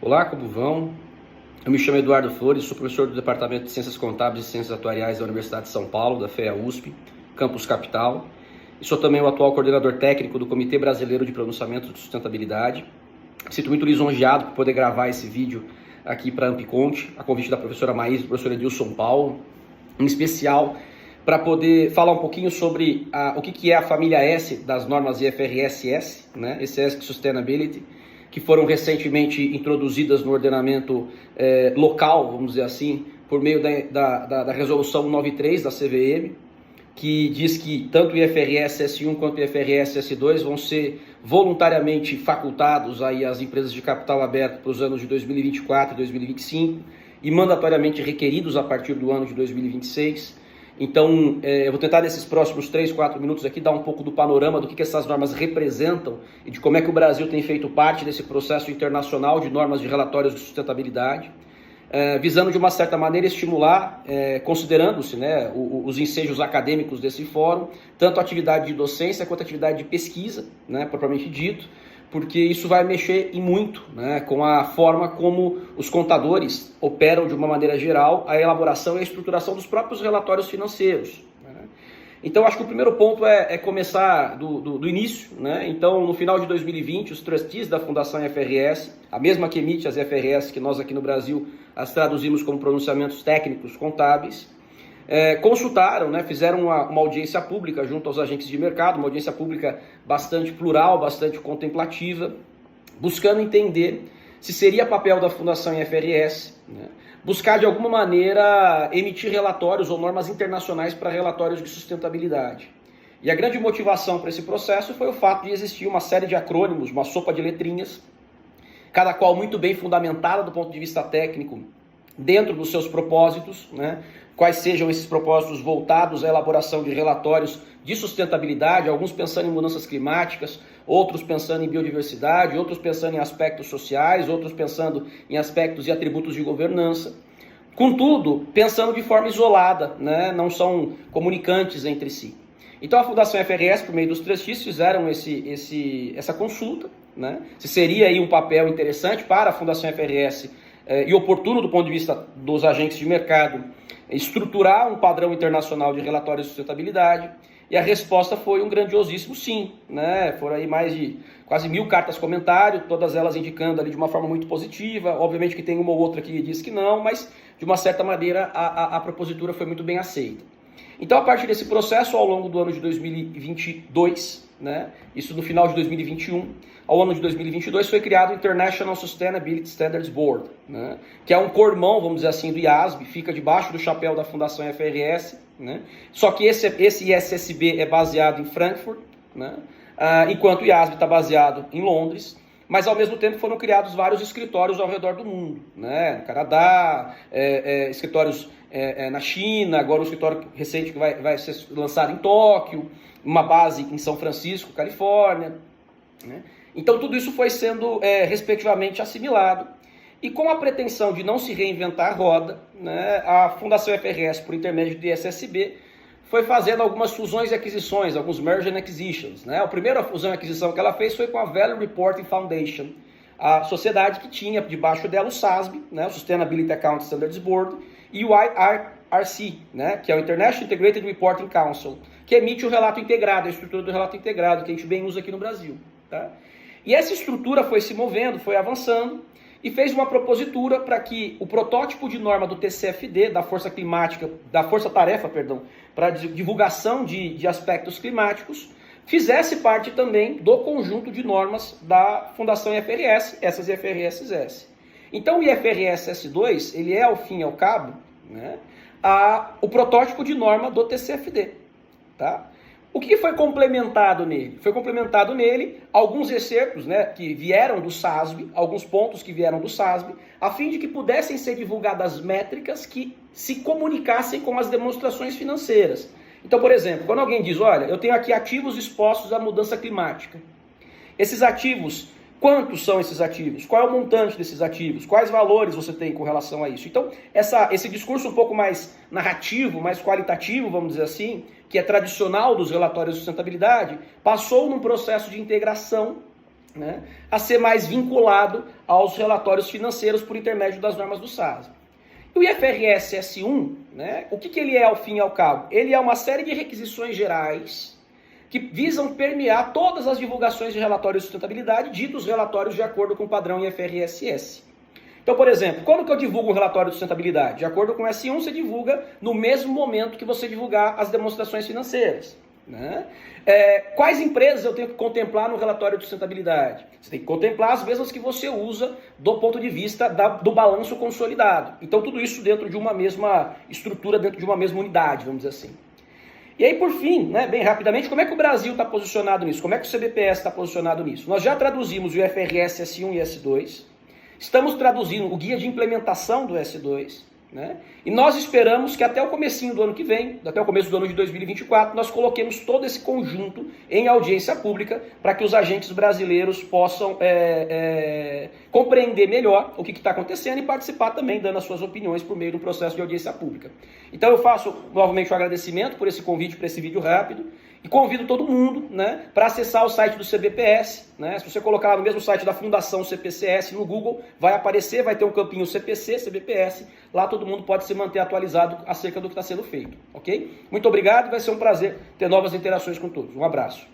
Olá, como vão? Eu me chamo Eduardo Flores, sou professor do Departamento de Ciências Contábeis e Ciências Atuariais da Universidade de São Paulo, da FEA-USP, Campus Capital, e sou também o atual coordenador técnico do Comitê Brasileiro de Pronunciamento de Sustentabilidade. Sinto muito lisonjeado por poder gravar esse vídeo aqui para a Ampiconte, a convite da professora Maís e do professor Edilson Paulo, em especial para poder falar um pouquinho sobre o que é a família S das normas IFRS-S, né? ESG Sustainability, que foram recentemente introduzidas no ordenamento local, vamos dizer assim, por meio da resolução 93 da CVM, que diz que tanto o IFRS S1 quanto o IFRS S2 vão ser voluntariamente facultados aí às empresas de capital aberto para os anos de 2024 e 2025 e mandatoriamente requeridos a partir do ano de 2026. Então, eu vou tentar nesses próximos 3-4 minutos aqui dar um pouco do panorama do que essas normas representam e de como é que o Brasil tem feito parte desse processo internacional de normas de relatórios de sustentabilidade, visando de uma certa maneira estimular, considerando-se, né, os ensejos acadêmicos desse fórum, tanto a atividade de docência quanto a atividade de pesquisa, né, propriamente dito, porque isso vai mexer em muito, né, com a forma como os contadores operam de uma maneira geral a elaboração e a estruturação dos próprios relatórios financeiros. Né? Então, acho que o primeiro ponto é começar do início. Né? Então, no final de 2020, os trustees da Fundação IFRS, a mesma que emite as IFRS que nós aqui no Brasil as traduzimos como pronunciamentos técnicos contábeis, consultaram, né, fizeram uma audiência pública junto aos agentes de mercado, uma audiência pública bastante plural, bastante contemplativa, buscando entender se seria papel da Fundação IFRS, né, buscar de alguma maneira emitir relatórios ou normas internacionais para relatórios de sustentabilidade. E a grande motivação para esse processo foi o fato de existir uma série de acrônimos, uma sopa de letrinhas, cada qual muito bem fundamentada do ponto de vista técnico, dentro dos seus propósitos, né? Quais sejam esses propósitos voltados à elaboração de relatórios de sustentabilidade, alguns pensando em mudanças climáticas, outros pensando em biodiversidade, outros pensando em aspectos sociais, outros pensando em aspectos e atributos de governança. Contudo, pensando de forma isolada, né? Não são comunicantes entre si. Então a Fundação IFRS, por meio dos trustees, fizeram essa consulta, né? Se seria aí um papel interessante para a Fundação IFRS e oportuno do ponto de vista dos agentes de mercado estruturar um padrão internacional de relatórios de sustentabilidade, e a resposta foi um grandiosíssimo sim, né? Foram aí mais de quase 1000 cartas comentário, todas elas indicando ali de uma forma muito positiva. Obviamente que tem uma ou outra que diz que não, mas de uma certa maneira a propositura foi muito bem aceita. Então, a partir desse processo, ao longo do ano de 2022, né, isso no final de 2021, ao ano de 2022, foi criado o International Sustainability Standards Board, né, que é um cormão, vamos dizer assim, do IASB, fica debaixo do chapéu da Fundação IFRS, né, só que esse ISSB é baseado em Frankfurt, né, enquanto o IASB está baseado em Londres, mas ao mesmo tempo foram criados vários escritórios ao redor do mundo, né, no Canadá, escritórios na China, agora um escritório recente que vai ser lançado em Tóquio, uma base em São Francisco, Califórnia, né? Então tudo isso foi sendo respectivamente assimilado, e com a pretensão de não se reinventar a roda, né, a Fundação IFRS, por intermédio do ISSB, foi fazendo algumas fusões e aquisições, alguns merger and acquisitions, né? A primeira fusão e aquisição que ela fez foi com a Value Reporting Foundation, a sociedade que tinha debaixo dela o SASB, né, o Sustainability Accounting Standards Board, e o IRC, né, que é o International Integrated Reporting Council, que emite o relato integrado, a estrutura do relato integrado, que a gente bem usa aqui no Brasil. Tá? E essa estrutura foi se movendo, foi avançando, e fez uma propositura para que o protótipo de norma do TCFD, da Força-Tarefa, para divulgação de aspectos climáticos, fizesse parte também do conjunto de normas da Fundação IFRS, essas IFRS-S. Então o IFRS S2, ele é, ao fim e ao cabo, né, o protótipo de norma do TCFD. Tá? O que foi complementado nele? Foi complementado nele alguns excertos, né, que vieram do SASB, alguns pontos que vieram do SASB, a fim de que pudessem ser divulgadas métricas que se comunicassem com as demonstrações financeiras. Então, por exemplo, quando alguém diz, olha, eu tenho aqui ativos expostos à mudança climática. Esses ativos, quantos são esses ativos? Qual é o montante desses ativos? Quais valores você tem com relação a isso? Então, esse discurso um pouco mais narrativo, mais qualitativo, vamos dizer assim, que é tradicional dos relatórios de sustentabilidade, passou num processo de integração né, a ser mais vinculado aos relatórios financeiros por intermédio das normas do SASB. E o IFRS S1, né, o que ele é ao fim e ao cabo? Ele é uma série de requisições gerais que visam permear todas as divulgações de relatórios de sustentabilidade, ditos relatórios de acordo com o padrão IFRS-S. Então, por exemplo, quando que eu divulgo um relatório de sustentabilidade? De acordo com o S1, você divulga no mesmo momento que você divulgar as demonstrações financeiras, né? Quais empresas eu tenho que contemplar no relatório de sustentabilidade? Você tem que contemplar as mesmas que você usa do ponto de vista do balanço consolidado. Então, tudo isso dentro de uma mesma estrutura, dentro de uma mesma unidade, vamos dizer assim. E aí, por fim, né, bem rapidamente, como é que o Brasil está posicionado nisso? Como é que o CBPS está posicionado nisso? Nós já traduzimos o IFRS S1 e S2, estamos traduzindo o guia de implementação do S2, né? E nós esperamos que até o comecinho do ano que vem, até o começo do ano de 2024, nós coloquemos todo esse conjunto em audiência pública para que os agentes brasileiros possam compreender melhor o que está acontecendo e participar também, dando as suas opiniões por meio do processo de audiência pública. Então eu faço novamente o agradecimento por esse convite, para esse vídeo rápido, e convido todo mundo, né, para acessar o site do CBPS, né? Se você colocar lá no mesmo site da Fundação CPCS no Google, vai aparecer, vai ter um campinho CPC, CBPS, lá todo mundo pode se manter atualizado acerca do que está sendo feito, ok? Muito obrigado, vai ser um prazer ter novas interações com todos. Um abraço.